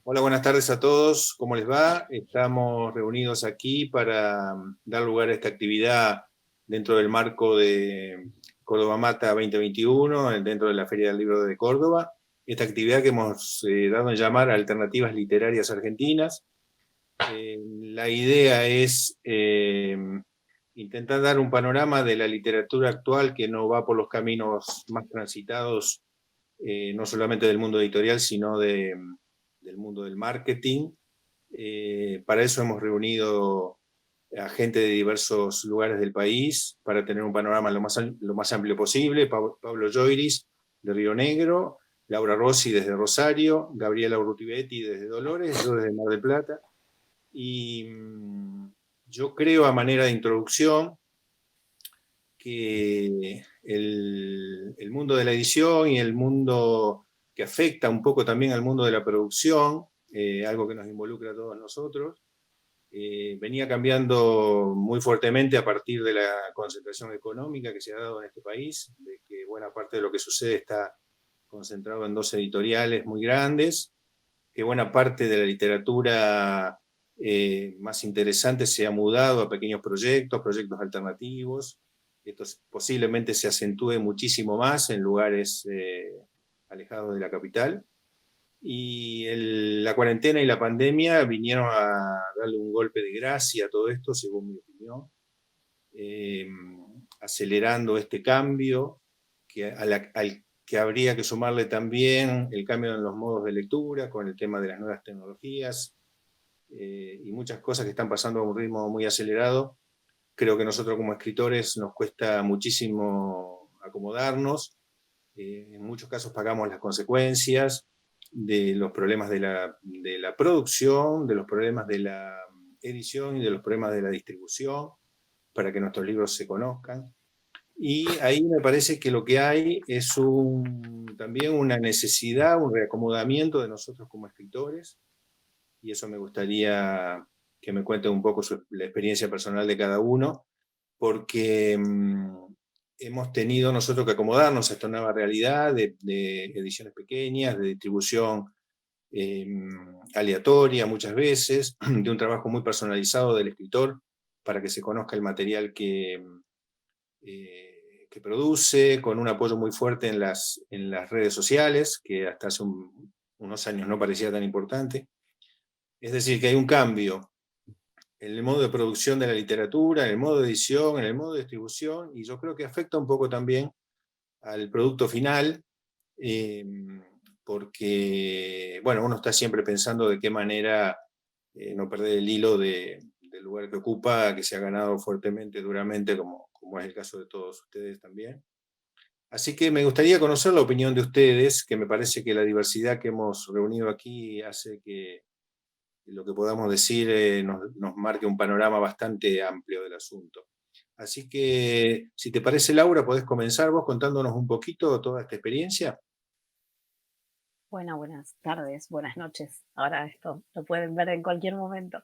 Hola, buenas tardes a todos. ¿Cómo les va? Estamos reunidos aquí para dar lugar a esta actividad dentro del marco de Córdoba Mata 2021, dentro de la Feria del Libro de Córdoba. Esta actividad que hemos dado en llamar Alternativas Literarias Argentinas. La idea es intentar dar un panorama de la literatura actual que no va por los caminos más transitados, no solamente del mundo editorial, sino del mundo del marketing. Para eso hemos reunido a gente de diversos lugares del país, para tener un panorama lo más amplio posible. Pablo Lloyris, de Río Negro, Laura Rossi desde Rosario, Gabriela Urrutibetti desde Dolores, yo desde Mar del Plata. Y yo creo, a manera de introducción, que el mundo de la edición y el mundo que afecta un poco también al mundo de la producción, algo que nos involucra a todos nosotros, venía cambiando muy fuertemente a partir de la concentración económica que se ha dado en este país, de que buena parte de lo que sucede está concentrado en dos editoriales muy grandes, que buena parte de la literatura más interesante se ha mudado a pequeños proyectos alternativos. Esto posiblemente se acentúe muchísimo más en lugares alejados de la capital. Y la cuarentena y la pandemia vinieron a darle un golpe de gracia a todo esto, según mi opinión, eh, acelerando este cambio, al que habría que sumarle también el cambio en los modos de lectura, con el tema de las nuevas tecnologías, y muchas cosas que están pasando a un ritmo muy acelerado. Creo que nosotros como escritores nos cuesta muchísimo acomodarnos. En muchos casos pagamos las consecuencias de los problemas de la producción, de los problemas de la edición y de los problemas de la distribución, para que nuestros libros se conozcan. Y ahí me parece que lo que hay es también una necesidad, un reacomodamiento de nosotros como escritores, y eso me gustaría que me cuente un poco la experiencia personal de cada uno, porque hemos tenido nosotros que acomodarnos a esta nueva realidad de ediciones pequeñas, de distribución eh, aleatoria muchas veces, de un trabajo muy personalizado del escritor para que se conozca el material que produce, con un apoyo muy fuerte en las redes sociales, que hasta hace unos años no parecía tan importante. Es decir, que hay un cambio en el modo de producción de la literatura, en el modo de edición, en el modo de distribución, y yo creo que afecta un poco también al producto final, eh, porque, bueno, uno está siempre pensando de qué manera no perder el hilo del lugar que ocupa, que se ha ganado fuertemente, duramente, como es el caso de todos ustedes también. Así que me gustaría conocer la opinión de ustedes, que me parece que la diversidad que hemos reunido aquí hace que lo que podamos decir nos marque un panorama bastante amplio del asunto. Así que, si te parece, Laura, podés comenzar vos contándonos un poquito toda esta experiencia. Bueno, buenas tardes, buenas noches. Ahora esto lo pueden ver en cualquier momento.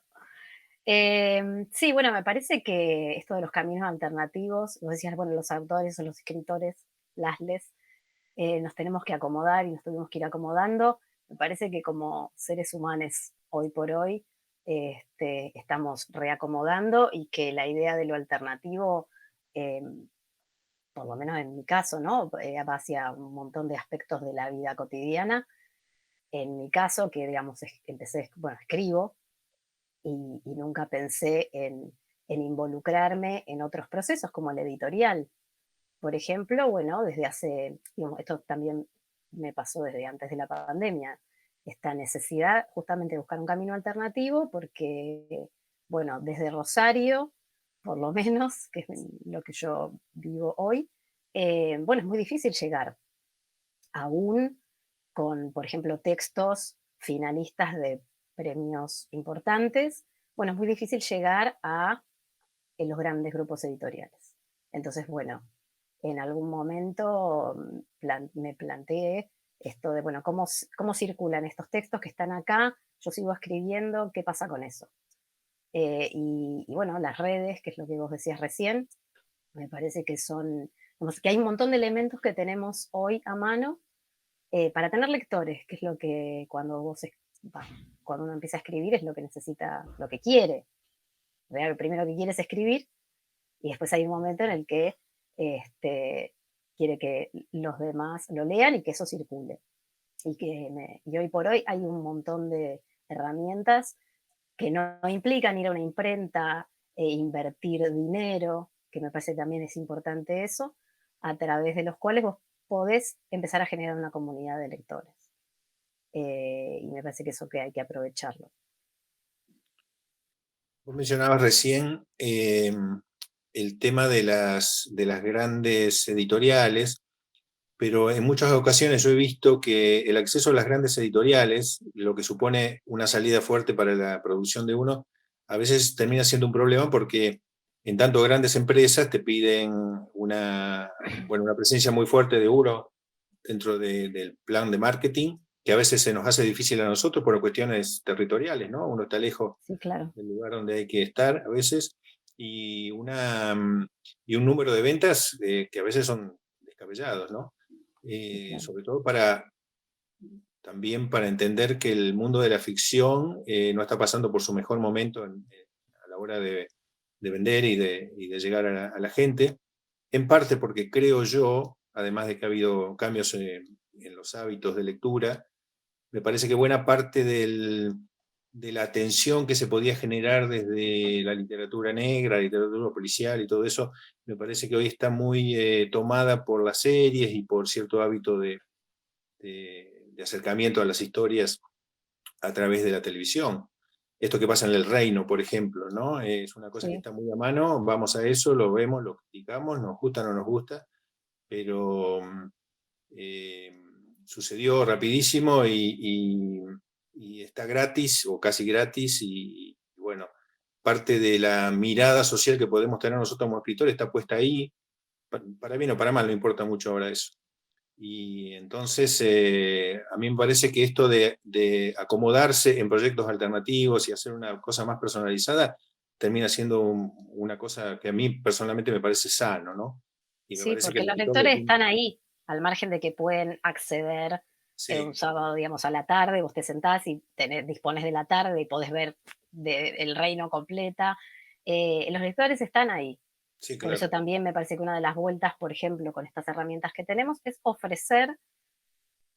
Sí, bueno, me parece que esto de los caminos alternativos, vos decías, bueno, los autores o los escritores, nos tenemos que acomodar y nos tuvimos que ir acomodando. Me parece que como seres humanos, hoy por hoy, estamos reacomodando y que la idea de lo alternativo, eh, por lo menos en mi caso, ¿no? Va hacia un montón de aspectos de la vida cotidiana. En mi caso, que digamos, empecé, bueno, escribo y nunca pensé en involucrarme en otros procesos como el editorial. Por ejemplo, bueno, desde hace, digamos, esto también me pasó desde antes de la pandemia, esta necesidad justamente de buscar un camino alternativo porque, bueno, desde Rosario, por lo menos, que es lo que yo vivo hoy, bueno, es muy difícil llegar aún con, por ejemplo, textos finalistas de premios importantes, bueno, es muy difícil llegar a los grandes grupos editoriales. Entonces, bueno, en algún momento me planteé esto de, bueno, ¿cómo circulan estos textos que están acá? Yo sigo escribiendo, ¿qué pasa con eso? Y bueno, las redes, que es lo que vos decías recién, me parece que son, como que hay un montón de elementos que tenemos hoy a mano para tener lectores, que es lo que cuando va, cuando uno empieza a escribir es lo que necesita, lo que quiere. Lo primero que quiere es escribir y después hay un momento en el que este, quiere que los demás lo lean y que eso circule. Y hoy por hoy hay un montón de herramientas que no implican ir a una imprenta e invertir dinero, que me parece que también es importante eso, a través de los cuales vos podés empezar a generar una comunidad de lectores. Y me parece que eso que hay que aprovecharlo. Vos mencionabas recién el tema de las grandes editoriales, pero en muchas ocasiones yo he visto que el acceso a las grandes editoriales, lo que supone una salida fuerte para la producción de uno, a veces termina siendo un problema porque en tanto grandes empresas te piden una presencia muy fuerte de uno dentro del plan de marketing, que a veces se nos hace difícil a nosotros por cuestiones territoriales, ¿no? Uno está lejos Sí, claro. del lugar donde hay que estar a veces, y, y un número de ventas que a veces son descabellados, ¿no? Sí, claro. Sobre todo también para entender que el mundo de la ficción no está pasando por su mejor momento a la hora de vender y de llegar a la gente, en parte porque creo yo, además de que ha habido cambios en los hábitos de lectura, me parece que buena parte de la atención que se podía generar desde la literatura negra, la literatura policial y todo eso, me parece que hoy está muy tomada por las series y por cierto hábito de acercamiento a las historias a través de la televisión. Esto que pasa en El Reino, por ejemplo, ¿no? Es una cosa que Sí, está muy a mano, vamos a eso, lo vemos, lo criticamos, nos gusta o no nos gusta, pero eh, sucedió rapidísimo y está gratis o casi gratis y bueno, parte de la mirada social que podemos tener nosotros como escritores está puesta ahí, para bien o para mal, no importa mucho ahora eso. Y entonces a mí me parece que esto de acomodarse en proyectos alternativos y hacer una cosa más personalizada termina siendo una cosa que a mí personalmente me parece sano, ¿no? Y me sí, parece que porque el los escritor lo lectores tiene. están ahí, al margen de que pueden acceder un Sí, sábado, digamos, a la tarde, vos te sentás y dispones de la tarde y podés ver El Reino completa. Los lectores están ahí. sí, Por eso claro. también me parece que una de las vueltas, por ejemplo, con estas herramientas que tenemos, es ofrecer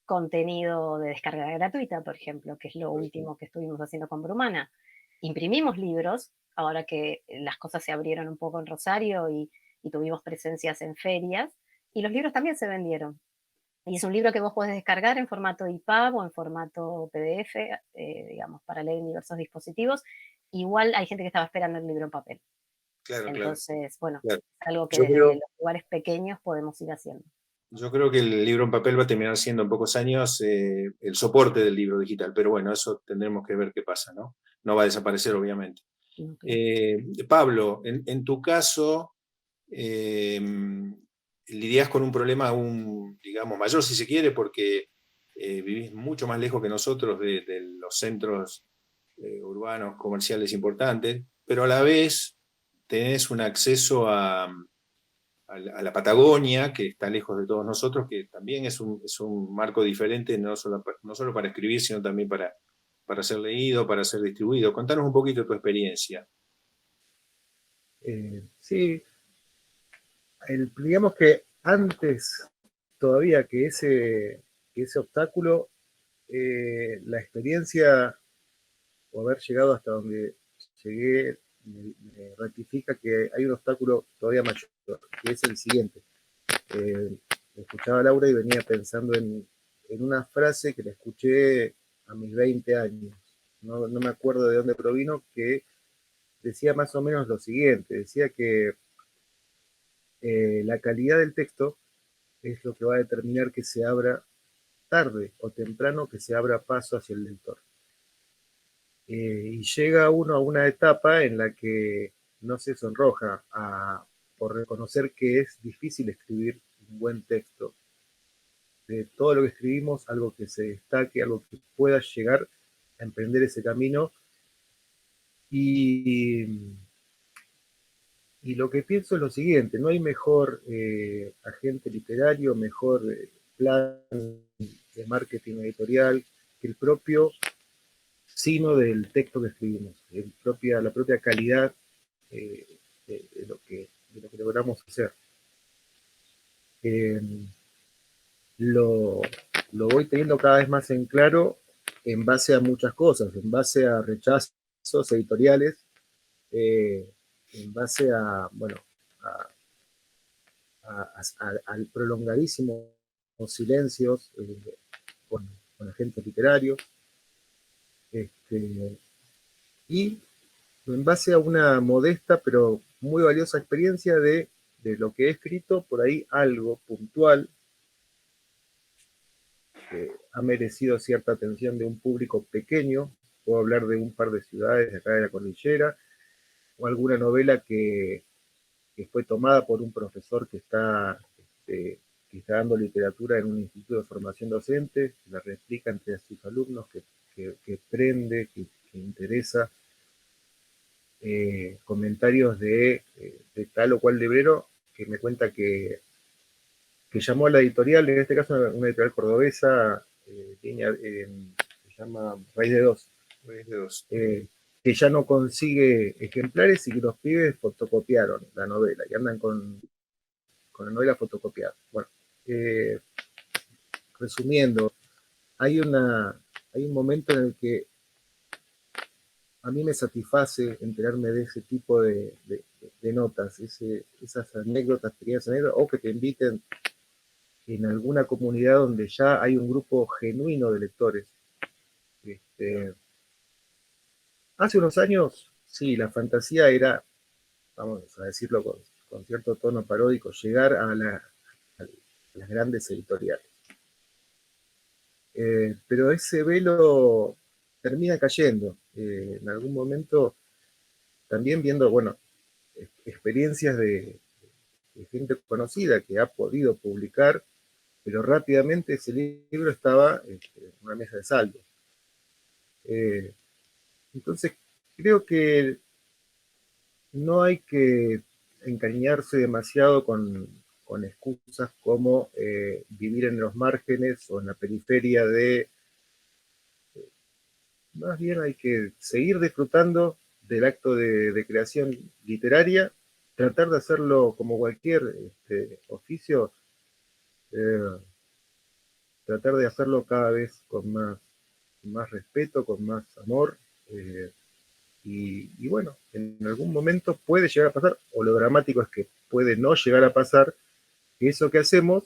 contenido de descarga gratuita, por ejemplo, que es lo Por ejemplo. último que estuvimos haciendo con Brumana. Imprimimos libros, ahora que las cosas se abrieron un poco en Rosario y tuvimos presencias en ferias, y los libros también se vendieron. Y es un libro que vos podés descargar en formato EPUB o en formato PDF, digamos, para leer en diversos dispositivos. Igual hay gente que estaba esperando el libro en papel. Claro, claro, Entonces, bueno, claro. es algo que Yo desde creo, los lugares pequeños podemos ir haciendo. yo creo que el libro en papel va a terminar siendo en pocos años el soporte del libro digital, pero bueno, eso tendremos que ver qué pasa, ¿no? No va a desaparecer, obviamente. No, claro. Pablo, en tu caso, eh, lidias con un problema aún, digamos, mayor si se quiere, porque vivís mucho más lejos que nosotros de los centros urbanos comerciales importantes, pero a la vez tenés un acceso a la Patagonia, que está lejos de todos nosotros, que también es un marco diferente, no solo para escribir, sino también para ser leído, para ser distribuido. Contanos un poquito tu experiencia. Sí, digamos que antes todavía que ese obstáculo, la experiencia o haber llegado hasta donde llegué me ratifica que hay un obstáculo todavía mayor, que es el siguiente. Eh, Escuchaba a Laura y venía pensando en una frase que la escuché a mis 20 años. No me acuerdo de dónde provino, que decía más o menos lo siguiente. Decía que la calidad del texto es lo que va a determinar que se abra tarde o temprano, que se abra paso hacia el lector. Y llega uno a una etapa en la que no se sonroja por reconocer que es difícil escribir un buen texto. De todo lo que escribimos, algo que se destaque, algo que pueda llegar a emprender ese camino, Y, y lo que pienso es lo siguiente, no hay mejor agente literario, mejor plan de marketing editorial que el propio sino del texto que escribimos, la propia calidad eh, de lo que logramos hacer. Eh, lo, lo voy teniendo cada vez más en claro en base a muchas cosas, en base a rechazos editoriales, en base a, bueno, a, al prolongadísimo silencios con agentes literarios, y en base a una modesta pero muy valiosa experiencia de lo que he escrito, por ahí algo puntual que ha merecido cierta atención de un público pequeño. Puedo hablar de un par de ciudades de acá de la cordillera, o alguna novela que fue tomada por un profesor que está dando literatura en un instituto de formación docente, que la replica entre sus alumnos, que prende, que interesa. Comentarios de tal o cual librero que me cuenta que llamó a la editorial, en este caso una editorial cordobesa, se llama Raíz de Dos, que ya no consigue ejemplares y que los pibes fotocopiaron la novela y andan con la novela fotocopiada. Bueno, resumiendo, hay un momento en el que a mí me satisface enterarme de ese tipo de notas, esas anécdotas, pequeñas anécdotas, o que te inviten en alguna comunidad donde ya hay un grupo genuino de lectores. Hace unos años, sí, la fantasía era, vamos a decirlo con cierto tono paródico, llegar a las grandes editoriales. Pero ese velo termina cayendo. En algún momento, también viendo, bueno, experiencias de gente conocida que ha podido publicar, pero rápidamente ese libro estaba en una mesa de saldo. Entonces, creo que no hay que encariñarse demasiado con excusas como vivir en los márgenes o en la periferia de... Más bien hay que seguir disfrutando del acto de creación literaria, tratar de hacerlo como cualquier oficio, eh, tratar de hacerlo cada vez con más respeto, con más amor, y bueno, en algún momento puede llegar a pasar, o lo dramático es que puede no llegar a pasar, que eso que hacemos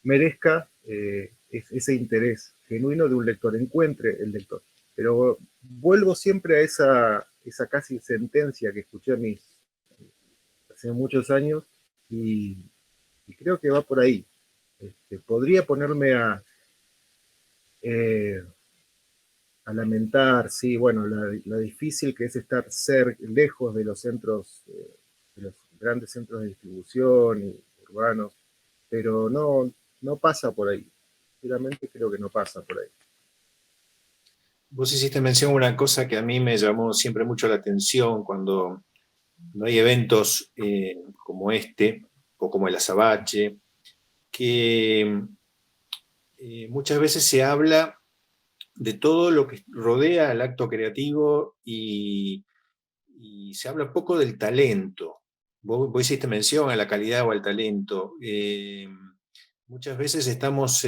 merezca ese interés genuino de un lector, encuentre el lector. Pero vuelvo siempre a esa casi sentencia que escuché hace muchos años, y creo que va por ahí. Podría ponerme eh, a lamentar, sí, bueno, la difícil que es estar lejos de los centros, de los grandes centros de distribución y urbanos, pero no pasa por ahí. Sinceramente creo que no pasa por ahí. Vos hiciste mención a una cosa que a mí me llamó siempre mucho la atención cuando no hay eventos como este, o como el Azabache, que muchas veces se habla de todo lo que rodea el acto creativo y se habla poco del talento. Vos hiciste mención a la calidad o al talento. Muchas veces estamos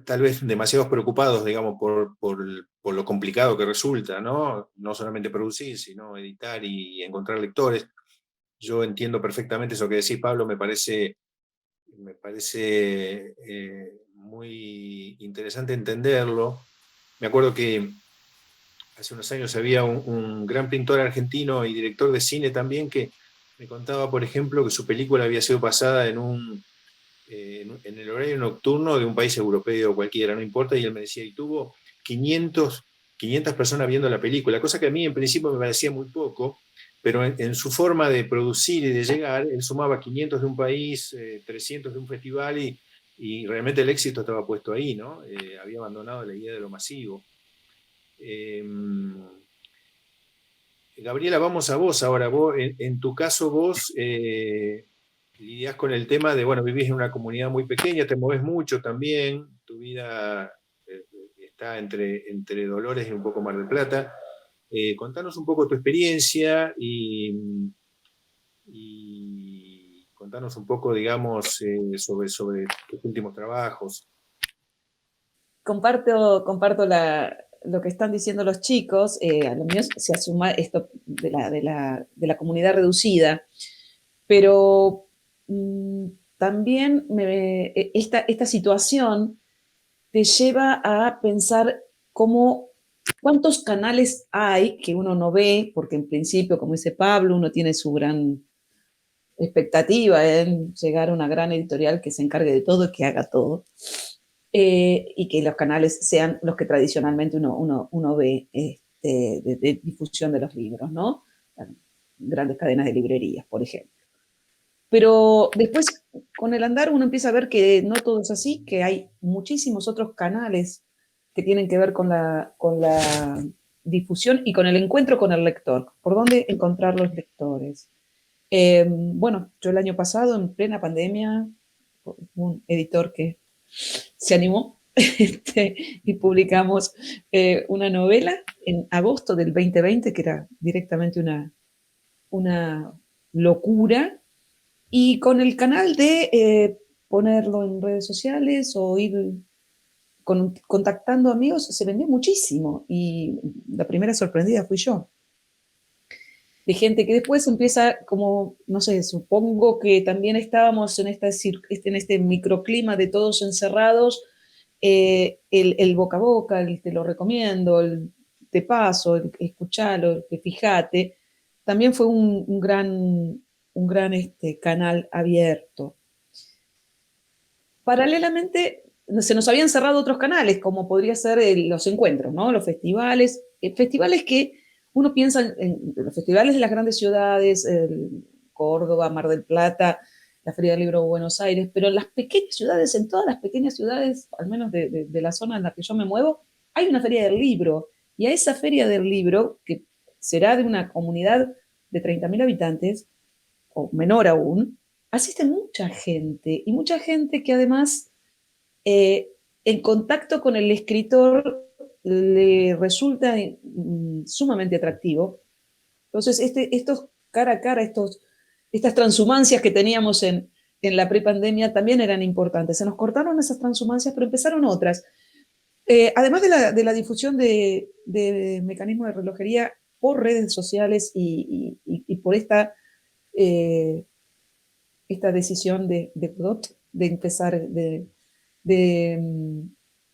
tal vez demasiados preocupados, digamos, por lo complicado que resulta, ¿no? No solamente producir, sino editar y encontrar lectores. Yo entiendo perfectamente eso que decís, Pablo, me parece muy interesante entenderlo. Me acuerdo que hace unos años había un gran pintor argentino y director de cine también que me contaba, por ejemplo, que su película había sido pasada en el horario nocturno de un país europeo cualquiera, no importa, y él me decía, y tuvo 500 personas viendo la película, cosa que a mí en principio me parecía muy poco, pero en su forma de producir y de llegar, él sumaba 500 de un país, 300 de un festival, y realmente el éxito estaba puesto ahí, ¿no? Había abandonado la idea de lo masivo. Gabriela, vamos a vos ahora. Vos, en tu caso, vos lidiás con el tema de, bueno, vivís en una comunidad muy pequeña, te movés mucho también, tu vida está entre Dolores y un poco Mar del Plata. Contanos un poco tu experiencia y contanos un poco, digamos, sobre tus últimos trabajos. Comparto lo que están diciendo los chicos. A lo mío se asuma esto de la comunidad reducida, pero también esta situación te lleva a pensar cuántos canales hay que uno no ve, porque en principio, como dice Pablo, uno tiene su gran expectativa en llegar a una gran editorial que se encargue de todo y que haga todo. Y que los canales sean los que tradicionalmente uno ve de difusión de los libros, ¿no? Grandes cadenas de librerías, por ejemplo. Pero después, con el andar, uno empieza a ver que no todo es así, que hay muchísimos otros canales que tienen que ver con la difusión y con el encuentro con el lector. ¿Por dónde encontrar los lectores? Bueno, yo el año pasado, en plena pandemia, un editor que se animó y publicamos una novela en agosto del 2020, que era directamente una locura, y con el canal de ponerlo en redes sociales o ir contactando amigos, se vendió muchísimo, y la primera sorprendida fui yo. De gente que después empieza como, no sé, supongo que también estábamos en este microclima de todos encerrados, el boca a boca, el te lo recomiendo, el te paso, el escuchalo, el que fíjate, también fue un gran canal abierto. Paralelamente, se nos habían cerrado otros canales, como podría ser los encuentros, ¿no? Los festivales, festivales que uno piensa en los festivales de las grandes ciudades, Córdoba, Mar del Plata, la Feria del Libro de Buenos Aires, pero en las pequeñas ciudades, en todas las pequeñas ciudades, al menos de la zona en la que yo me muevo, hay una Feria del Libro, y a esa Feria del Libro, que será de una comunidad de 30.000 habitantes, o menor aún, asiste mucha gente, y mucha gente que además en contacto con el escritor le resulta sumamente atractivo. Entonces, estos cara a cara, estas transhumancias que teníamos en la prepandemia también eran importantes. Se nos cortaron esas transhumancias, pero empezaron otras. Además de la difusión de mecanismos de relojería por redes sociales y por esta decisión de empezar de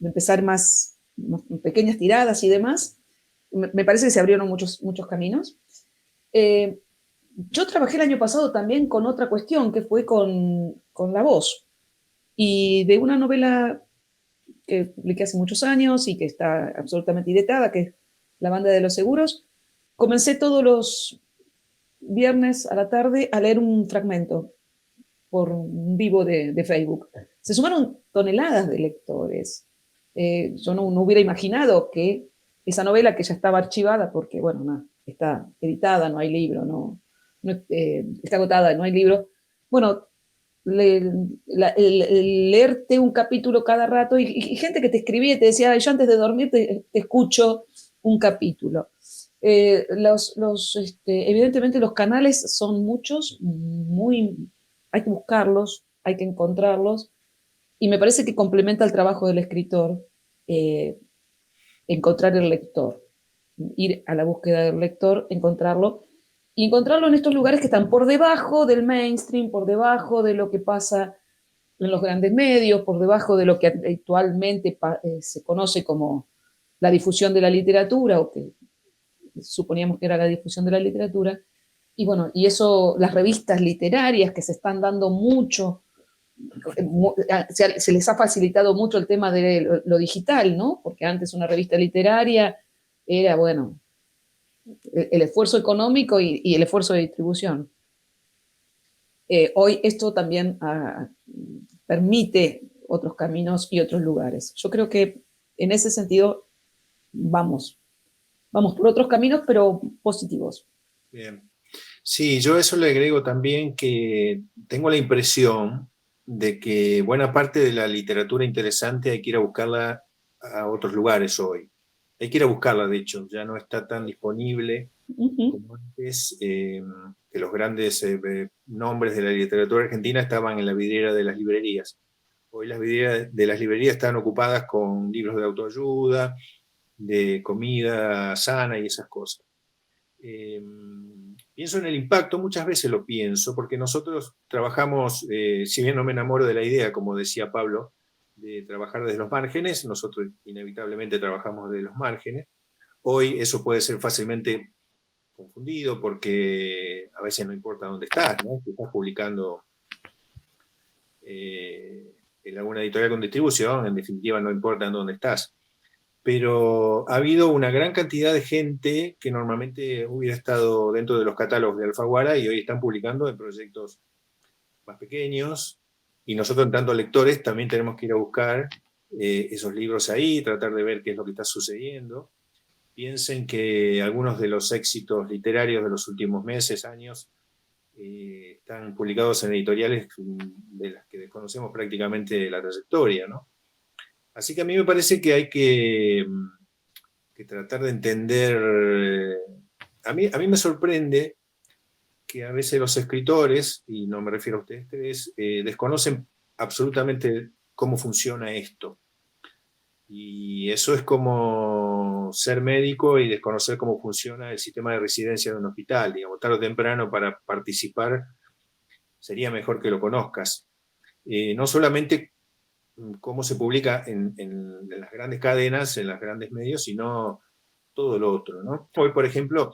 empezar más pequeñas tiradas y demás, me parece que se abrieron muchos caminos. Yo trabajé el año pasado también con otra cuestión, que fue con la voz, y de una novela que publiqué hace muchos años y que está absolutamente editada, que es La Banda de los Seguros. Comencé todos los viernes a la tarde a leer un fragmento por un vivo de Facebook. Se sumaron toneladas de lectores. Yo no hubiera imaginado que esa novela, que ya estaba archivada porque, bueno, no, está editada, no hay libro, está agotada, no hay libro. Bueno, leerte un capítulo cada rato y gente que te escribía y te decía, yo antes de dormir te escucho un capítulo. Evidentemente los canales son muchos, hay que buscarlos, hay que encontrarlos, y me parece que complementa el trabajo del escritor encontrar el lector, ir a la búsqueda del lector, encontrarlo, y encontrarlo en estos lugares que están por debajo del mainstream, por debajo de lo que pasa en los grandes medios, por debajo de lo que actualmente se conoce como la difusión de la literatura, o que suponíamos que era la difusión de la literatura. Y bueno, y eso, las revistas literarias que se están dando mucho, se les ha facilitado mucho el tema de lo digital, ¿no? Porque antes una revista literaria era, bueno, el esfuerzo económico y el esfuerzo de distribución. Hoy esto también permite otros caminos y otros lugares. Yo creo que en ese sentido vamos vamos por otros caminos, pero positivos. Bien. Sí, yo a eso le agrego también que tengo la impresión de que buena parte de la literatura interesante hay que ir a buscarla a otros lugares hoy. Hay que ir a buscarla, de hecho, ya no está tan disponible Ujú. como antes, que los grandes nombres de la literatura argentina estaban en la vidriera de las librerías. Hoy las vidrieras de las librerías están ocupadas con libros de autoayuda, de comida sana y esas cosas. Pienso en el impacto, muchas veces lo pienso, porque nosotros trabajamos, si bien no me enamoro de la idea, como decía Pablo, de trabajar desde los márgenes, nosotros inevitablemente trabajamos desde los márgenes. Hoy eso puede ser fácilmente confundido porque a veces no importa dónde estás, ¿no? Si estás publicando en alguna editorial con distribución, en definitiva no importa en dónde estás. Pero ha habido una gran cantidad de gente que normalmente hubiera estado dentro de los catálogos de Alfaguara y hoy están publicando en proyectos más pequeños, y nosotros, en tanto lectores, también tenemos que ir a buscar esos libros ahí, tratar de ver qué es lo que está sucediendo. Piensen que algunos de los éxitos literarios de los últimos meses, años, están publicados en editoriales de las que desconocemos prácticamente la trayectoria, ¿no? Así que a mí me parece que hay que tratar de entender. A mí me sorprende que a veces los escritores, y no me refiero a ustedes tres, desconocen absolutamente cómo funciona esto. Y eso es como ser médico y desconocer cómo funciona el sistema de residencia de un hospital. Digamos, tarde o temprano, para participar sería mejor que lo conozcas. No solamente cómo se publica en las grandes cadenas, en los grandes medios, sino todo lo otro, ¿no? Hoy, por ejemplo,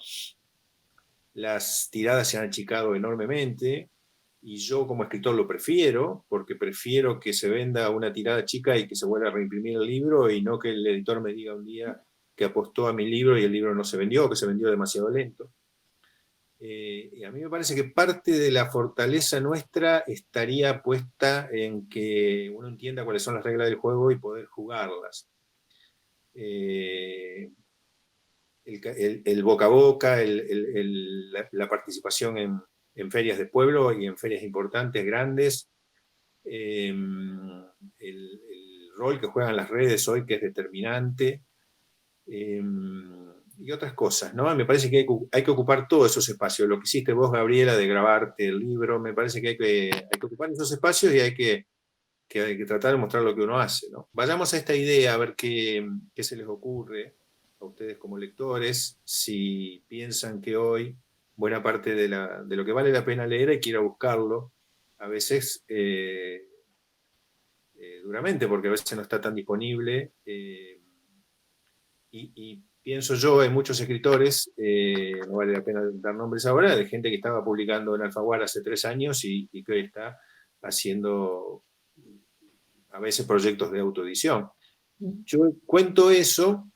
las tiradas se han achicado enormemente y yo como escritor lo prefiero, porque prefiero que se venda una tirada chica y que se vuelva a reimprimir el libro y no que el editor me diga un día que apostó a mi libro y el libro no se vendió, que se vendió demasiado lento. Y a mí me parece que parte de la fortaleza nuestra estaría puesta en que uno entienda cuáles son las reglas del juego y poder jugarlas. El boca a boca, la participación ferias de pueblo y en ferias importantes, grandes, el rol que juegan las redes hoy, que es determinante, y otras cosas, ¿no? Me parece que hay que ocupar todos esos espacios. Lo que hiciste vos, Gabriela, de grabarte el libro, me parece que hay que ocupar esos espacios y hay que tratar de mostrar lo que uno hace, ¿no? Vayamos a esta idea, a ver qué se les ocurre a ustedes como lectores, si piensan que hoy buena parte de lo que vale la pena leer hay que ir a buscarlo, a veces duramente, porque a veces no está tan disponible, y pienso yo en muchos escritores, no vale la pena dar nombres ahora, de gente que estaba publicando en Alfaguara hace 3 años y que hoy está haciendo a veces proyectos de autoedición. Yo cuento eso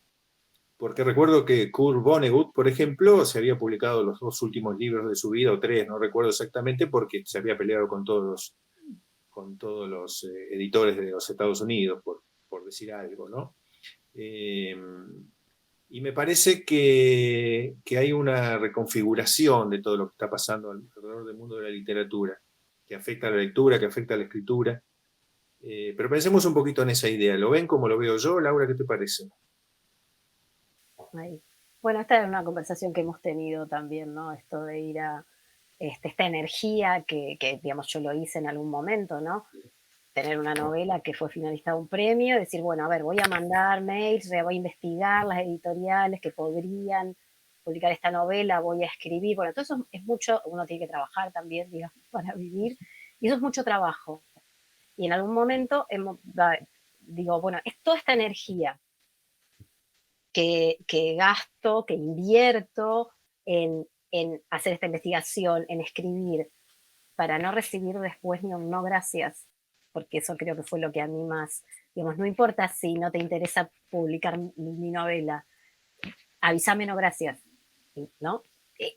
porque recuerdo que Kurt Vonnegut, por ejemplo, se había publicado los 2 últimos libros de su vida, o 3, no recuerdo exactamente, porque se había peleado con todos los editores de los Estados Unidos, por decir algo, ¿no? Y me parece que hay una reconfiguración de todo lo que está pasando alrededor del mundo de la literatura, que afecta a la lectura, que afecta a la escritura. Pero pensemos un poquito en esa idea. ¿Lo ven como lo veo yo? Laura, ¿qué te parece? Ahí. Bueno, esta es una conversación que hemos tenido también, ¿no? Esto de ir a esta energía digamos, yo lo hice en algún momento, ¿no? Tener una novela que fue finalista de un premio, decir, bueno, a ver, voy a mandar mails, voy a investigar las editoriales que podrían publicar esta novela, voy a escribir, bueno, todo eso es mucho, uno tiene que trabajar también, digamos, para vivir, y eso es mucho trabajo. Y en algún momento digo, bueno, es toda esta energía que gasto, que invierto en hacer esta investigación, en escribir, para no recibir después ni un no gracias, porque eso creo que fue lo que a mí más, digamos, no importa si no te interesa publicar mi novela, avísame no gracias, ¿no?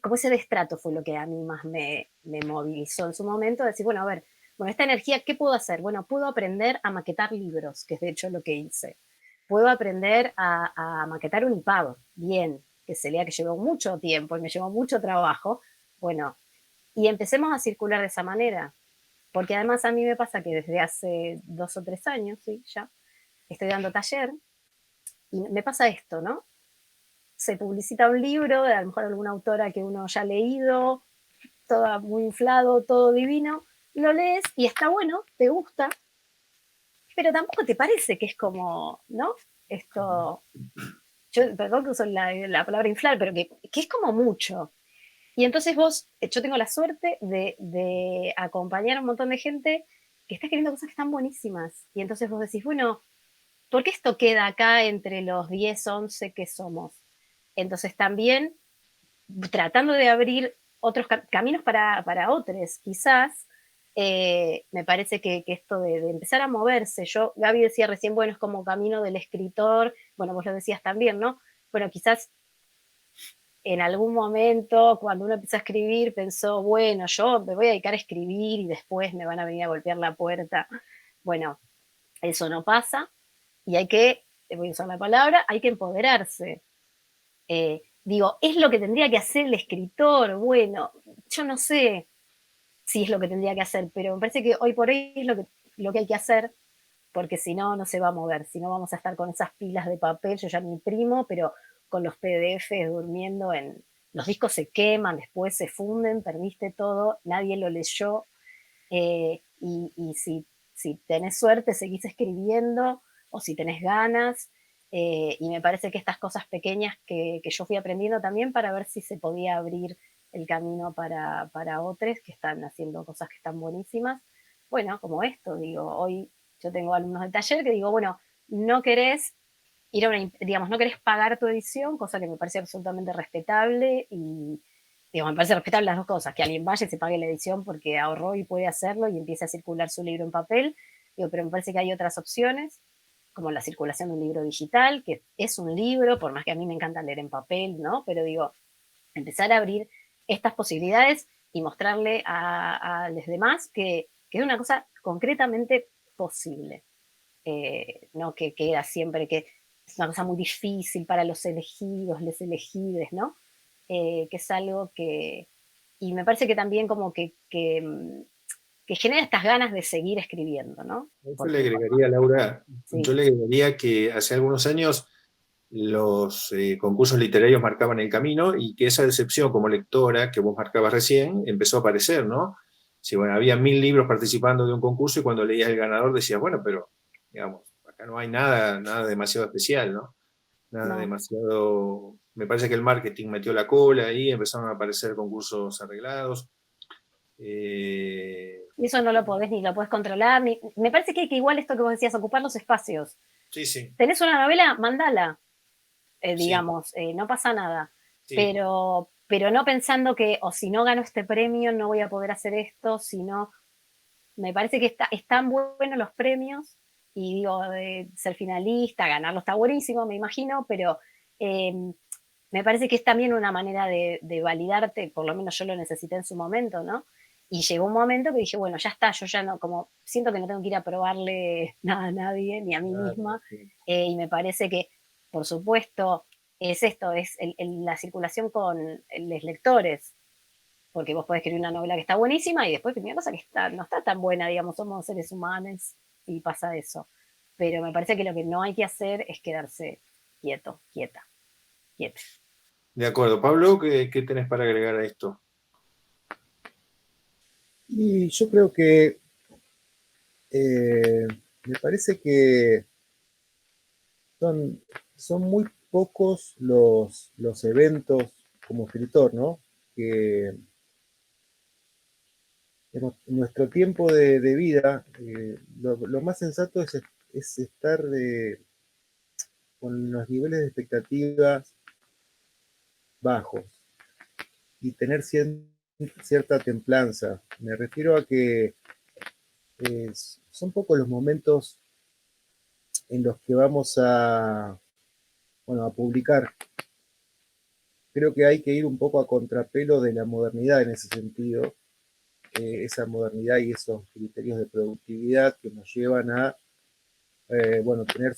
Como ese destrato fue lo que a mí más me movilizó en su momento, decir, bueno, a ver, bueno, esta energía, ¿qué puedo hacer? Bueno, puedo aprender a maquetar libros, que es de hecho lo que hice. Puedo aprender a maquetar un IPAB, bien. que se lea, que llevó mucho tiempo y me llevó mucho trabajo, bueno, y empecemos a circular de esa manera. Porque además a mí me pasa que desde hace 2 o 3 años, sí, ya, estoy dando taller y me pasa esto, ¿no? Se publicita un libro de a lo mejor alguna autora que uno ya ha leído, todo muy inflado, todo divino, lo lees y está bueno, te gusta, pero tampoco te parece que es como, ¿no? Esto, yo perdón que uso la palabra inflar, pero que es como mucho. Y entonces vos, yo tengo la suerte de acompañar a un montón de gente que está escribiendo cosas que están buenísimas. Y entonces vos decís, bueno, ¿por qué esto queda acá entre los 10, 11 que somos? Entonces también tratando de abrir otros caminos para otros, quizás, me parece que esto de empezar a moverse, Gaby decía recién, bueno, es como camino del escritor, bueno, vos lo decías también, ¿no? Bueno, quizás en algún momento, cuando uno empezó a escribir, pensó, bueno, yo me voy a dedicar a escribir y después me van a venir a golpear la puerta. Bueno, eso no pasa y hay que, voy a usar la palabra, hay que empoderarse. Digo, ¿es lo que tendría que hacer el escritor? Bueno, yo no sé si es lo que tendría que hacer, pero me parece que hoy por hoy es lo que hay que hacer, porque si no, no se va a mover, si no vamos a estar con esas pilas de papel, yo ya me imprimo, pero con los PDFs durmiendo los discos se queman, después se funden, perdiste todo, nadie lo leyó, y si tenés suerte seguís escribiendo, o si tenés ganas, y me parece que estas cosas pequeñas que yo fui aprendiendo también para ver si se podía abrir el camino para otros que están haciendo cosas que están buenísimas. Bueno, como esto, digo, hoy yo tengo alumnos de taller que digo, bueno, no querés ir a digamos, no querés pagar tu edición, cosa que me parece absolutamente respetable y, digo, me parece respetable las dos cosas, que alguien vaya y se pague la edición porque ahorró y puede hacerlo y empiece a circular su libro en papel, digo, pero me parece que hay otras opciones, como la circulación de un libro digital, que es un libro, por más que a mí me encanta leer en papel, ¿no? Pero digo, empezar a abrir estas posibilidades y mostrarle a los demás que es una cosa concretamente posible. No que queda siempre que es una cosa muy difícil para los elegidos, les elegides, ¿no? Que es algo que, y me parece que también como que genera estas ganas de seguir escribiendo, ¿no? Yo le agregaría, Laura, Sí. yo le agregaría que hace algunos años los concursos literarios marcaban el camino y que esa decepción como lectora que vos marcabas recién empezó a aparecer, ¿no? Si, bueno, había 1000 libros participando de un concurso y cuando leías el ganador decías, bueno, pero, digamos, acá no hay nada demasiado especial, ¿no? Nada No. demasiado... Me parece que el marketing metió la cola ahí, empezaron a aparecer concursos arreglados. Y eso no lo podés ni lo podés controlar. Me parece que igual esto que vos decías, ocupar los espacios. Sí, sí, ¿Tenés una novela? Mandala, sí, digamos, no pasa nada. sí. Pero no pensando que, o si no gano este premio, no voy a poder hacer esto, si no, me parece que están buenos los premios, y digo, ser finalista, ganarlo está buenísimo, me imagino, pero eh, me parece que es también una manera de validarte, por lo menos yo lo necesité en su momento, ¿no? Y llegó un momento que dije, bueno, ya está, yo ya no, como siento que no tengo que ir a probarle nada a nadie, ni a mí Claro, misma, sí. y me parece que, por supuesto, es esto, es la circulación con los lectores, porque vos podés escribir una novela que está buenísima y después una cosa que no está tan buena, digamos, somos seres humanos y pasa eso. Pero me parece que lo que no hay que hacer es quedarse quieto, quieta, quieta. De acuerdo. Pablo, ¿qué tenés para agregar a esto? Y yo creo que me parece que son, son muy pocos los eventos como escritor, ¿no? Que en nuestro tiempo de vida, lo más sensato es estar con los niveles de expectativas bajos y tener cierta templanza. Me refiero a que son pocos los momentos en los que vamos bueno, a publicar. Creo que hay que ir un poco a contrapelo de la modernidad en ese sentido, esa modernidad y esos criterios de productividad que nos llevan a bueno, tener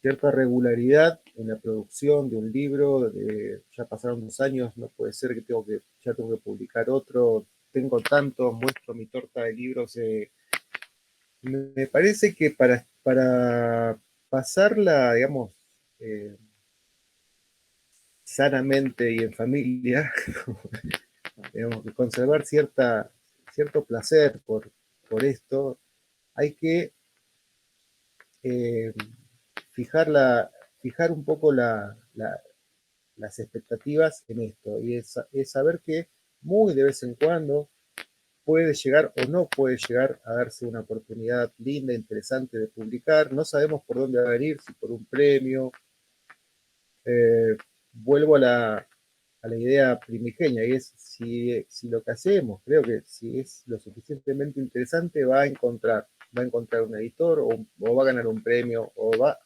cierta regularidad en la producción de un libro. Ya pasaron 2 años, no puede ser que ya tengo que publicar otro, tengo tanto, muestro mi torta de libros. Me parece que para pasarla, digamos, sanamente y en familia, digamos, que conservar cierto placer por esto, hay que eh, fijar un poco las expectativas en esto, y es saber que muy de vez en cuando puede llegar o no puede llegar a darse una oportunidad linda, interesante de publicar. No sabemos por dónde va a venir, si por un premio. Vuelvo a la idea primigenia, y es si lo que hacemos, creo que si es lo suficientemente interesante, va a encontrar un editor, o va a ganar un premio,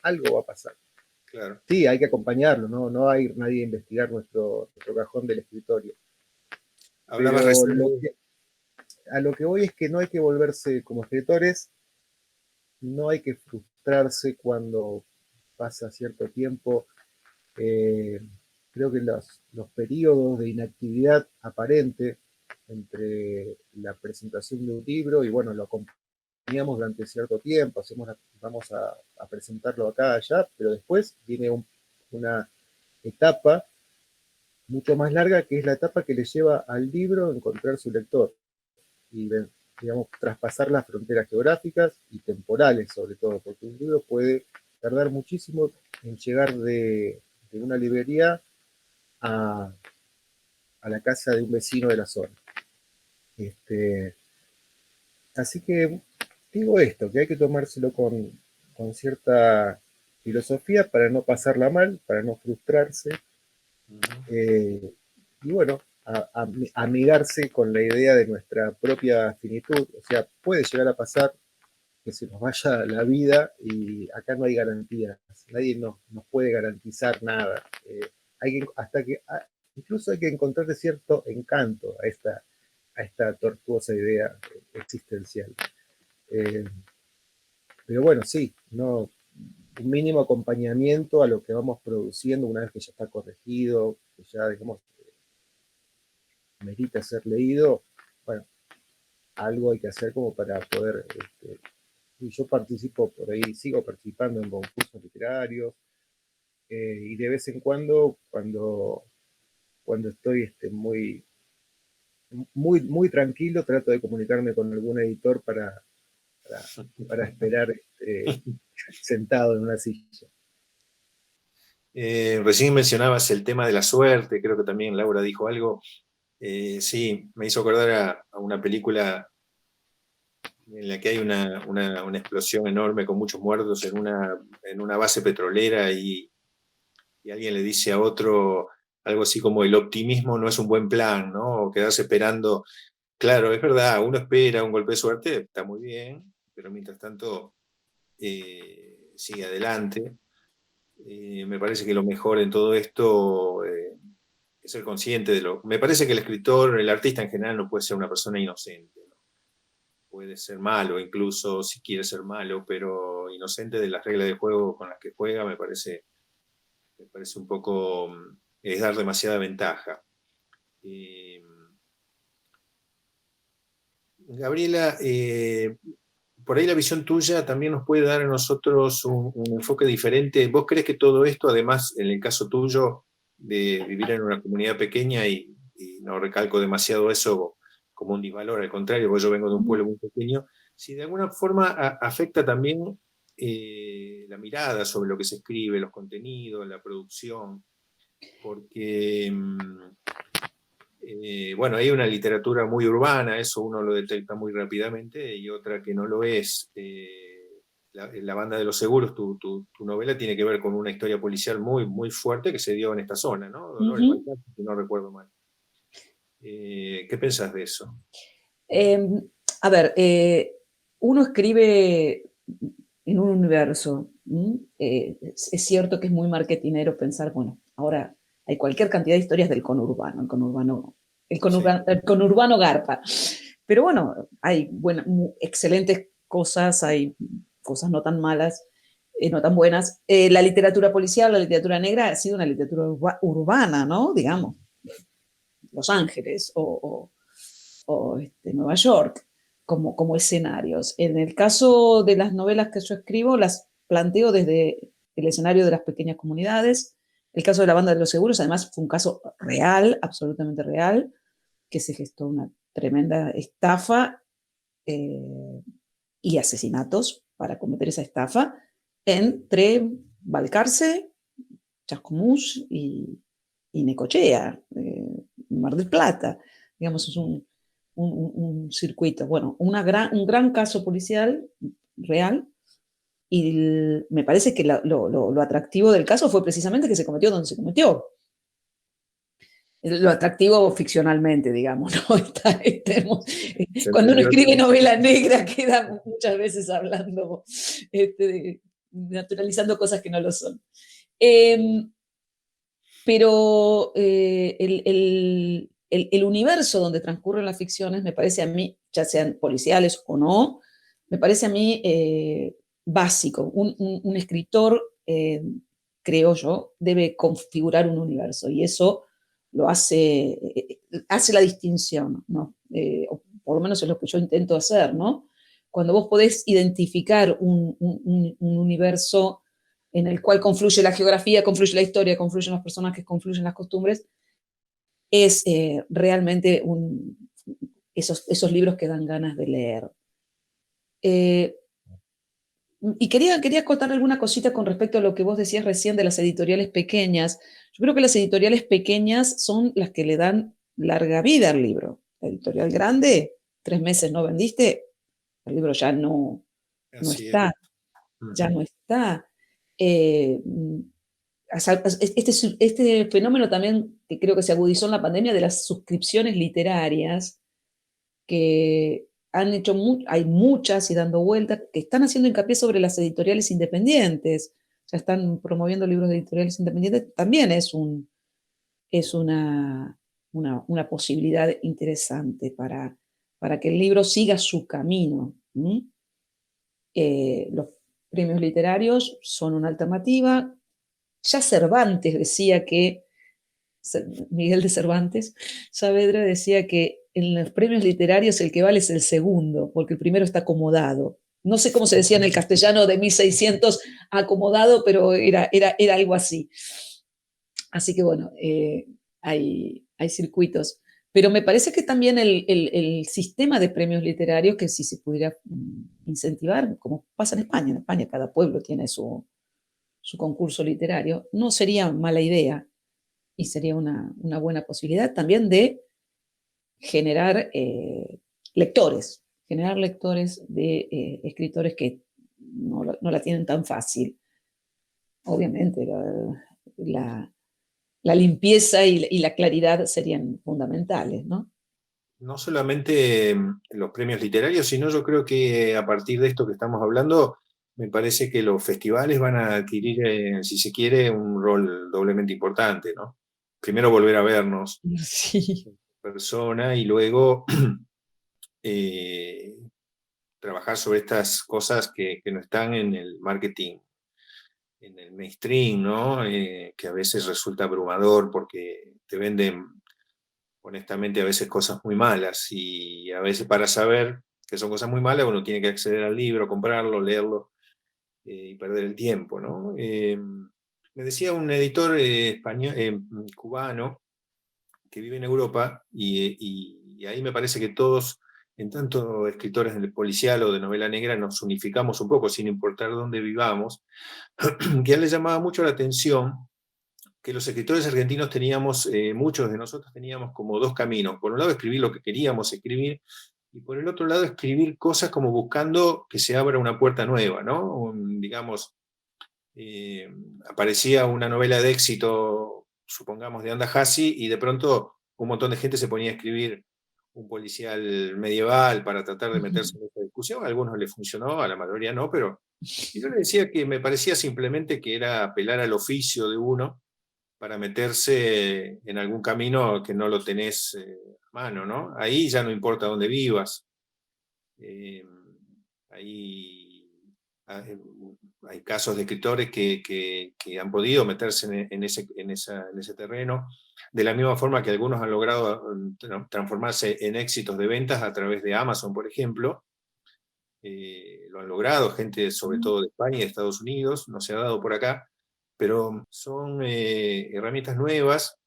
algo va a pasar. Claro. Sí, hay que acompañarlo, no va a ir nadie a investigar nuestro cajón del escritorio. Hablabas Pero recién a lo que voy es que no hay que volverse como escritores, no hay que frustrarse cuando pasa cierto tiempo. Creo que los periodos de inactividad aparente entre la presentación de un libro y, bueno, lo acompañamos durante cierto tiempo, vamos a presentarlo acá, allá, pero después viene una etapa mucho más larga, que es la etapa que le lleva al libro a encontrar su lector y, digamos, traspasar las fronteras geográficas y temporales, sobre todo, porque un libro puede tardar muchísimo en llegar de una librería a la casa de un vecino de la zona. Así que digo esto, que hay que tomárselo con cierta filosofía para no pasarla mal, para no frustrarse, y bueno, amigarse con la idea de nuestra propia finitud. O sea, puede llegar a pasar que se nos vaya la vida, y acá no hay garantías, nadie nos puede garantizar nada. Incluso hay que encontrarle cierto encanto a esta tortuosa idea existencial. Pero bueno, sí, un mínimo acompañamiento a lo que vamos produciendo una vez que ya está corregido, que ya, digamos, merita ser leído. Bueno, algo hay que hacer como para poder. Y yo participo por ahí, sigo participando en concursos literarios, y de vez en cuando estoy muy tranquilo, trato de comunicarme con algún editor para esperar sentado en una silla. Recién mencionabas el tema de la suerte, creo que también Laura dijo algo. Sí, me hizo acordar a una película en la que hay una explosión enorme con muchos muertos en una base petrolera, y alguien le dice a otro algo así como: el optimismo no es un buen plan, ¿no? O quedarse esperando. Claro, es verdad, uno espera un golpe de suerte, está muy bien, pero mientras tanto sigue adelante. Me parece que lo mejor en todo esto es ser consciente de lo. Me parece que el escritor, el artista en general, no puede ser una persona inocente, ¿no? Puede ser malo, incluso si quiere ser malo, pero inocente de las reglas de juego con las que juega, me parece un poco, es dar demasiada ventaja. Gabriela, por ahí la visión tuya también nos puede dar a nosotros un enfoque diferente. ¿Vos crees que todo esto, además, en el caso tuyo, de vivir en una comunidad pequeña, y no recalco demasiado eso como un disvalor, al contrario, porque yo vengo de un pueblo muy pequeño, si de alguna forma afecta también la mirada sobre lo que se escribe, los contenidos, la producción? Porque bueno, hay una literatura muy urbana, eso uno lo detecta muy rápidamente, y otra que no lo es. La Banda de los Seguros, tu novela, tiene que ver con una historia policial muy, muy fuerte que se dio en esta zona, ¿no? Dolores Balcarce, si no recuerdo mal. ¿Qué pensás de eso? A ver, uno escribe en un universo. Es cierto que es muy marketinero pensar, bueno, ahora hay cualquier cantidad de historias del conurbano. El conurbano garpa. Pero bueno, hay excelentes cosas, hay cosas no tan malas. no tan buenas. La literatura policial, la literatura negra ha sido una literatura urbana, ¿no? Digamos, Los Ángeles o Nueva York como escenarios. En el caso de las novelas que yo escribo, las planteo desde el escenario de las pequeñas comunidades. El caso de la Banda de los Seguros, además, fue un caso real, absolutamente real, que se gestó una tremenda estafa y asesinatos para cometer esa estafa entre Balcarce, Chascomús y Necochea, Mar del Plata. Digamos, es un circuito. Bueno, un gran caso policial real, y me parece que lo atractivo del caso fue precisamente que se cometió donde se cometió. Lo atractivo ficcionalmente, digamos, ¿no? Cuando uno escribe novela negra queda muchas veces hablando, naturalizando cosas que no lo son. Pero el universo donde transcurren las ficciones, me parece a mí, ya sean policiales o no, me parece a mí básico. Un escritor, creo yo, debe configurar un universo, y eso lo hace la distinción, ¿no? O por lo menos es lo que yo intento hacer, ¿no? Cuando vos podés identificar un universo en el cual confluye la geografía, confluye la historia, confluyen los personajes, confluyen las costumbres, es realmente esos libros que dan ganas de leer. Y quería contar alguna cosita con respecto a lo que vos decías recién de las editoriales pequeñas. Yo creo que las editoriales pequeñas son las que le dan larga vida al libro. La editorial grande, 3 meses no vendiste, el libro ya no está. Ya no está. Este fenómeno también, que creo que se agudizó en la pandemia, de las suscripciones literarias, que han hecho, hay muchas y dando vueltas, que están haciendo hincapié sobre las editoriales independientes. Ya están promoviendo libros de editoriales independientes. También es una posibilidad interesante para que el libro siga su camino. Los premios literarios son una alternativa. Ya Cervantes decía que, Miguel de Cervantes Saavedra decía que en los premios literarios el que vale es el segundo, porque el primero está acomodado. No sé cómo se decía en el castellano de 1600 acomodado, pero era algo así. Así que bueno, hay circuitos. Pero me parece que también el sistema de premios literarios, que si se pudiera incentivar, como pasa en España. En España cada pueblo tiene su concurso literario, no sería mala idea, y sería una buena posibilidad también de generar lectores de escritores que no la tienen tan fácil. Obviamente la limpieza y la claridad serían fundamentales, ¿no? No solamente los premios literarios, sino yo creo que a partir de esto que estamos hablando, me parece que los festivales van a adquirir, si se quiere, un rol doblemente importante, ¿no? Primero volver a vernos sí, en persona, y luego trabajar sobre estas cosas que no están en el marketing, en el mainstream, ¿no? Que a veces resulta abrumador porque te venden, honestamente, a veces cosas muy malas, y a veces para saber que son cosas muy malas uno tiene que acceder al libro, comprarlo, leerlo y perder el tiempo, ¿no? Me decía un editor español, cubano, que vive en Europa, y ahí me parece que todos, en tanto escritores de policial o de novela negra, nos unificamos un poco, sin importar dónde vivamos, que a él le llamaba mucho la atención que los escritores argentinos teníamos, muchos de nosotros teníamos como dos caminos. Por un lado, escribir lo que queríamos escribir, y por el otro lado, escribir cosas como buscando que se abra una puerta nueva, ¿no? Digamos, aparecía una novela de éxito, supongamos, de Andajasi, y de pronto un montón de gente se ponía a escribir un policial medieval para tratar de meterse en esta discusión. A algunos les funcionó, a la mayoría no, pero yo le decía que me parecía simplemente que era apelar al oficio de uno para meterse en algún camino que no lo tenés a mano, ¿no? Ahí ya no importa dónde vivas. Ahí hay casos de escritores que han podido meterse en ese terreno, de la misma forma que algunos han logrado transformarse en éxitos de ventas a través de Amazon, por ejemplo. Lo han logrado, gente sobre todo de España y de Estados Unidos, no se ha dado por acá, pero son herramientas nuevas.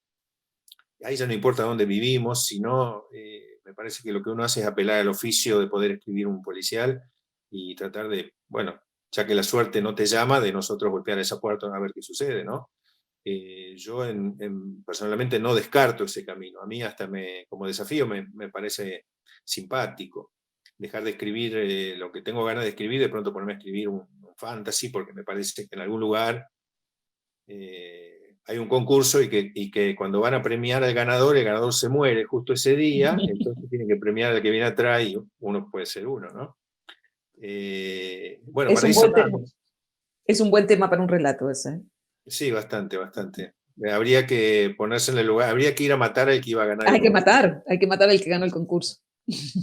Ahí ya no importa dónde vivimos, sino me parece que lo que uno hace es apelar al oficio de poder escribir un policial y tratar de, bueno, ya que la suerte no te llama, de nosotros golpear esa puerta a ver qué sucede, ¿no? Yo personalmente no descarto ese camino. A mí hasta como desafío me parece simpático. Dejar de escribir lo que tengo ganas de escribir, de pronto ponerme a escribir un fantasy, porque me parece que en algún lugar hay un concurso y que cuando van a premiar al ganador, el ganador se muere justo ese día, entonces tienen que premiar al que viene atrás y uno puede ser uno, ¿no? Bueno, para eso es un buen tema para un relato ese. ¿Eh? Sí, bastante, bastante. Habría que ponerse en el lugar, habría que ir a matar al que iba a ganar. Hay que matar al que ganó el concurso.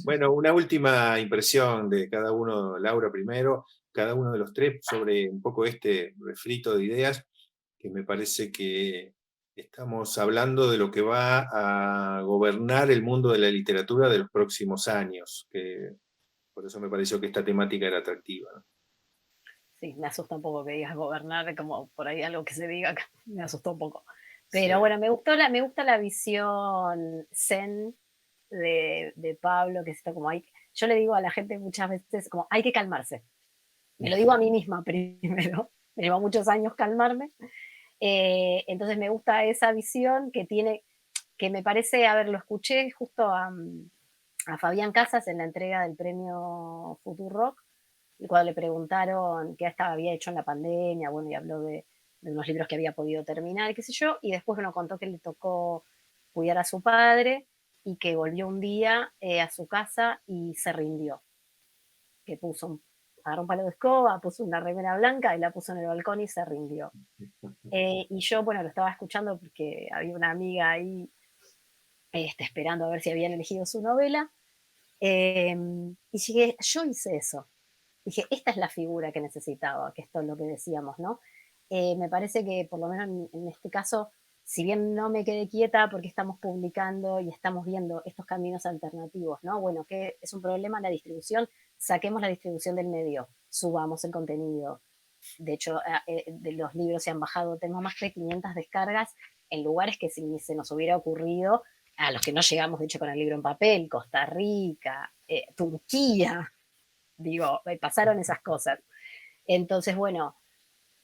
Bueno, una última impresión de cada uno, Laura primero, cada uno de los tres, sobre un poco este refrito de ideas, que me parece que estamos hablando de lo que va a gobernar el mundo de la literatura de los próximos años, que por eso me pareció que esta temática era atractiva, ¿no? Sí, me asusta un poco que digas gobernar, como por ahí algo que se diga, me asustó un poco. Pero sí. Bueno, me gusta la visión zen de Pablo, que está como yo le digo a la gente muchas veces como hay que calmarse. Me lo digo a mí misma primero, me lleva muchos años calmarme. Entonces me gusta esa visión que tiene, que me parece, lo escuché justo a Fabián Casas en la entrega del premio Futurock, cuando le preguntaron qué había hecho en la pandemia, bueno, y habló de unos libros que había podido terminar, qué sé yo, y después nos contó que le tocó cuidar a su padre y que volvió un día a su casa y se rindió. Que agarró un palo de escoba, puso una remera blanca y la puso en el balcón y se rindió. Y yo, bueno, lo estaba escuchando porque había una amiga ahí esperando a ver si habían elegido su novela. Y dije, yo hice eso. Dije, esta es la figura que necesitaba, que esto es lo que decíamos, ¿no? Me parece que por lo menos en este caso, si bien no me quedé quieta porque estamos publicando y estamos viendo estos caminos alternativos, ¿no? Bueno, que es un problema la distribución, saquemos la distribución del medio, subamos el contenido. De hecho, de los libros se han bajado, tenemos más de 500 descargas en lugares que si se nos hubiera ocurrido, a los que no llegamos, de hecho, con el libro en papel, Costa Rica, Turquía, digo, pasaron esas cosas. Entonces, bueno,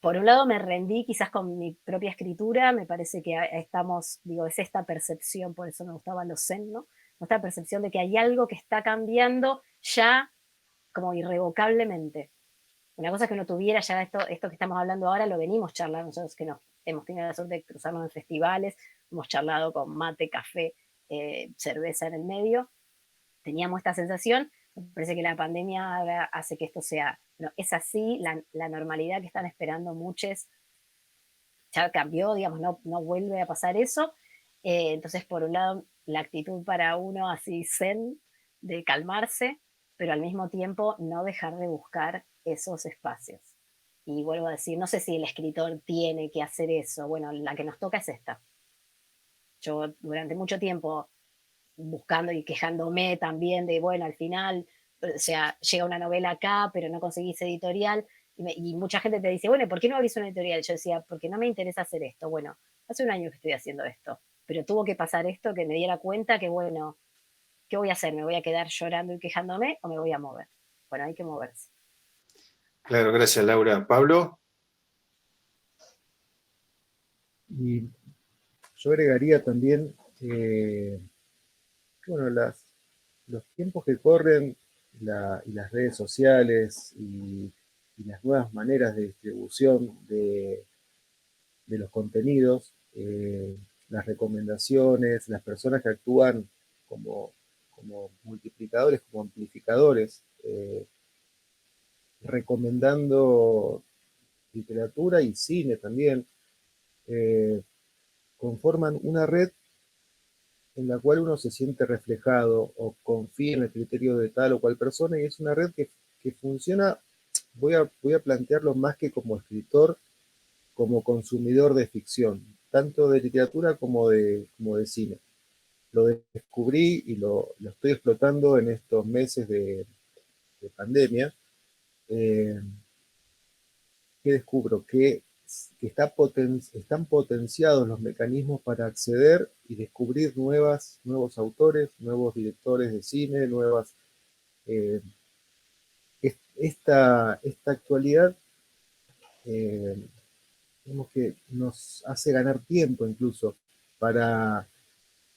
por un lado me rendí quizás con mi propia escritura, me parece que estamos, digo, es esta percepción, por eso me gustaban los zen, ¿no? Esta percepción de que hay algo que está cambiando ya como irrevocablemente. Una cosa que uno tuviera ya esto que estamos hablando ahora, lo venimos charlando nosotros que hemos tenido la suerte de cruzarnos en festivales, hemos charlado con mate, café, cerveza en el medio, teníamos esta sensación. Me parece que la pandemia hace que esto sea, no, es así, la normalidad que están esperando muchos ya cambió, digamos, no vuelve a pasar eso. Entonces, por un lado, la actitud para uno así zen, de calmarse, pero al mismo tiempo no dejar de buscar esos espacios. Y vuelvo a decir, no sé si el escritor tiene que hacer eso, bueno, la que nos toca es esta. Yo durante mucho tiempo buscando y quejándome también de, bueno, al final, o sea, llega una novela acá, pero no conseguís editorial, y mucha gente te dice, bueno, ¿por qué no abrís una editorial? Yo decía, porque no me interesa hacer esto. Bueno, hace un año que estoy haciendo esto, pero tuvo que pasar esto, que me diera cuenta que, bueno, ¿qué voy a hacer? ¿Me voy a quedar llorando y quejándome o me voy a mover? Bueno, hay que moverse. Claro, gracias, Laura. ¿Pablo? Y yo agregaría también bueno, los tiempos que corren y las redes sociales y las nuevas maneras de distribución de los contenidos, las recomendaciones, las personas que actúan como multiplicadores, como amplificadores, recomendando literatura y cine también, conforman una red en la cual uno se siente reflejado o confía en el criterio de tal o cual persona, y es una red que funciona voy a plantearlo más que como escritor, como consumidor de ficción, tanto de literatura como de cine. Lo descubrí y lo estoy explotando en estos meses de pandemia. Eh, que descubro que están potenciados los mecanismos para acceder y descubrir nuevos autores, nuevos directores de cine, eh, esta actualidad, eh, digamos que nos hace ganar tiempo incluso para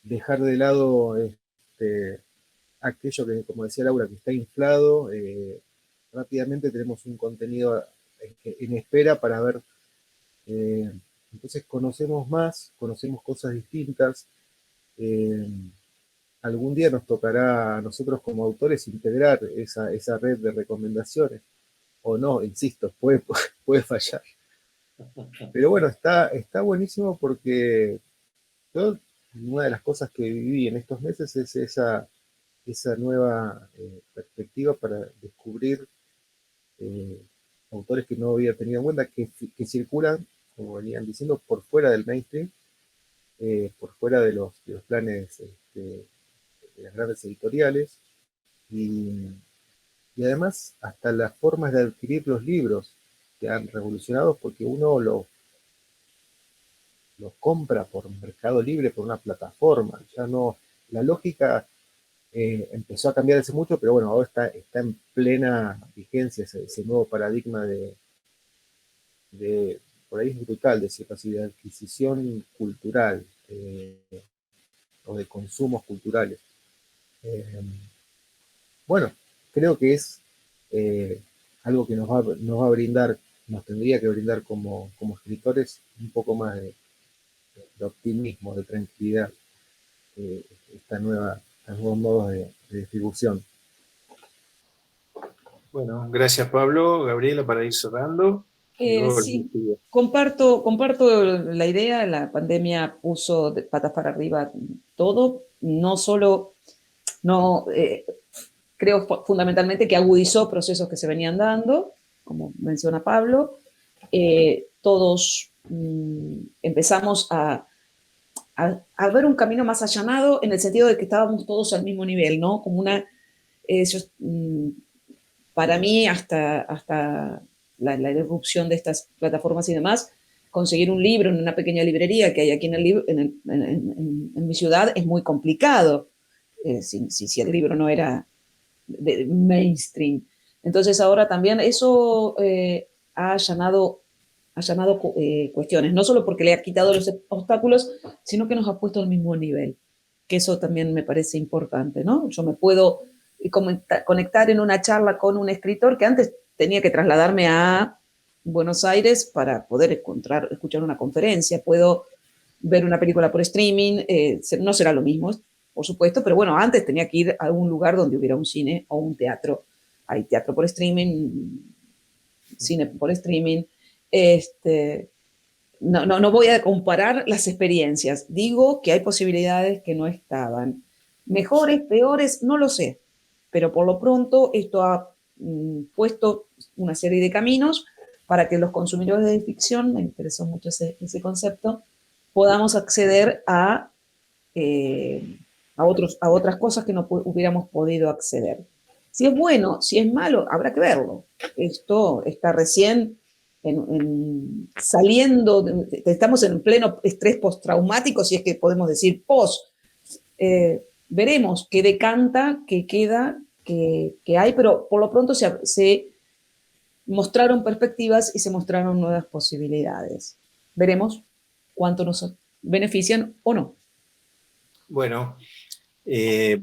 dejar de lado aquello que, como decía Laura, que está inflado. Rápidamente tenemos un contenido en espera para ver. Eh, entonces conocemos más, conocemos cosas distintas. Eh, Algún día nos tocará a nosotros como autores integrar esa red de recomendaciones. O no, insisto, puede fallar. Pero bueno, está buenísimo porque yo, una de las cosas que viví en estos meses es esa nueva perspectiva para descubrir eh, autores que no había tenido en cuenta, que circulan, como venían diciendo, por fuera del mainstream, por fuera de los planes de las grandes editoriales, y, y además hasta las formas de adquirir los libros que han revolucionado, porque uno los compra por Mercado Libre, por una plataforma. Ya no, la lógica empezó a cambiar hace mucho, pero bueno, ahora está en plena vigencia ese nuevo paradigma de, por ahí es brutal decirlo así, de adquisición cultural, o de consumos culturales. Eh, bueno, creo que es eh, algo que nos va a brindar, nos tendría que brindar como escritores un poco más de optimismo, de tranquilidad, eh, estos nuevos modos de distribución. Bueno, gracias Pablo. Gabriela, para ir cerrando. Sí, comparto la idea. La pandemia puso de patas para arriba todo, no solo, no, creo fundamentalmente que agudizó procesos que se venían dando, como menciona Pablo. Todos empezamos a ver un camino más allanado en el sentido de que estábamos todos al mismo nivel, ¿no? Como una, para mí, hasta la irrupción de estas plataformas y demás, conseguir un libro en una pequeña librería que hay aquí en mi ciudad es muy complicado, si el libro no era de mainstream. Entonces ahora también eso ha allanado cuestiones, no solo porque le ha quitado los obstáculos, sino que nos ha puesto al mismo nivel, que eso también me parece importante, ¿no? Yo me puedo conectar en una charla con un escritor que antes tenía que trasladarme a Buenos Aires para poder escuchar una conferencia, puedo ver una película por streaming, no será lo mismo, por supuesto, pero bueno, antes tenía que ir a algún lugar donde hubiera un cine o un teatro. Hay teatro por streaming, cine por streaming. No voy a comparar las experiencias. Digo que hay posibilidades que no estaban. Mejores, peores, no lo sé. Pero por lo pronto esto ha puesto una serie de caminos para que los consumidores de ficción, me interesó mucho ese concepto, podamos acceder a otras cosas que no hubiéramos podido acceder. Si es bueno, si es malo, habrá que verlo. Esto está recién saliendo, estamos en pleno estrés postraumático, si es que podemos decir post. Veremos qué decanta, qué queda, qué hay, pero por lo pronto se mostraron perspectivas y se mostraron nuevas posibilidades. Veremos cuánto nos benefician o no. Bueno,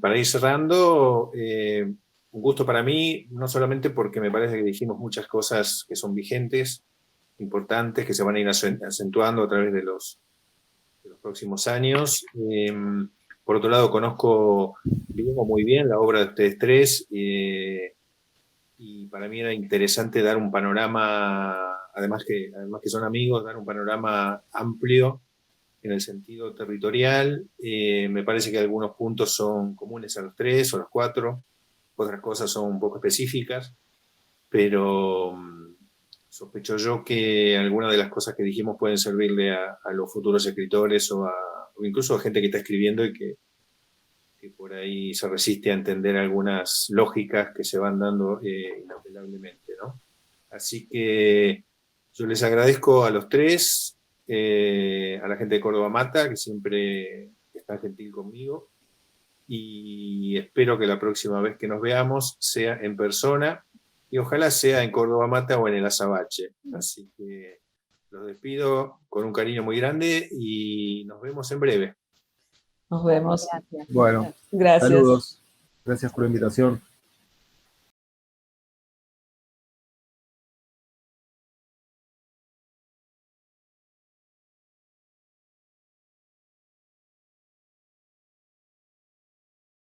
para ir cerrando, un gusto para mí, no solamente porque me parece que dijimos muchas cosas que son vigentes, importantes, que se van a ir acentuando a través de los próximos años. Por otro lado, conozco muy bien la obra de ustedes tres, y para mí era interesante dar un panorama, además que son amigos, dar un panorama amplio en el sentido territorial. Me parece que algunos puntos son comunes a los tres o a los cuatro, otras cosas son un poco específicas. pero sospecho yo que algunas de las cosas que dijimos pueden servirle a los futuros escritores o incluso a gente que está escribiendo y que por ahí se resiste a entender algunas lógicas que se van dando inapelablemente, ¿no? Así que yo les agradezco a los tres, a la gente de Córdoba Mata, que siempre está gentil conmigo, y espero que la próxima vez que nos veamos sea en persona, y ojalá sea en Córdoba Mata o en el Azabache. Así que los despido con un cariño muy grande y nos vemos en breve. Nos vemos. Gracias. Bueno, Gracias. saludos. Gracias por la invitación.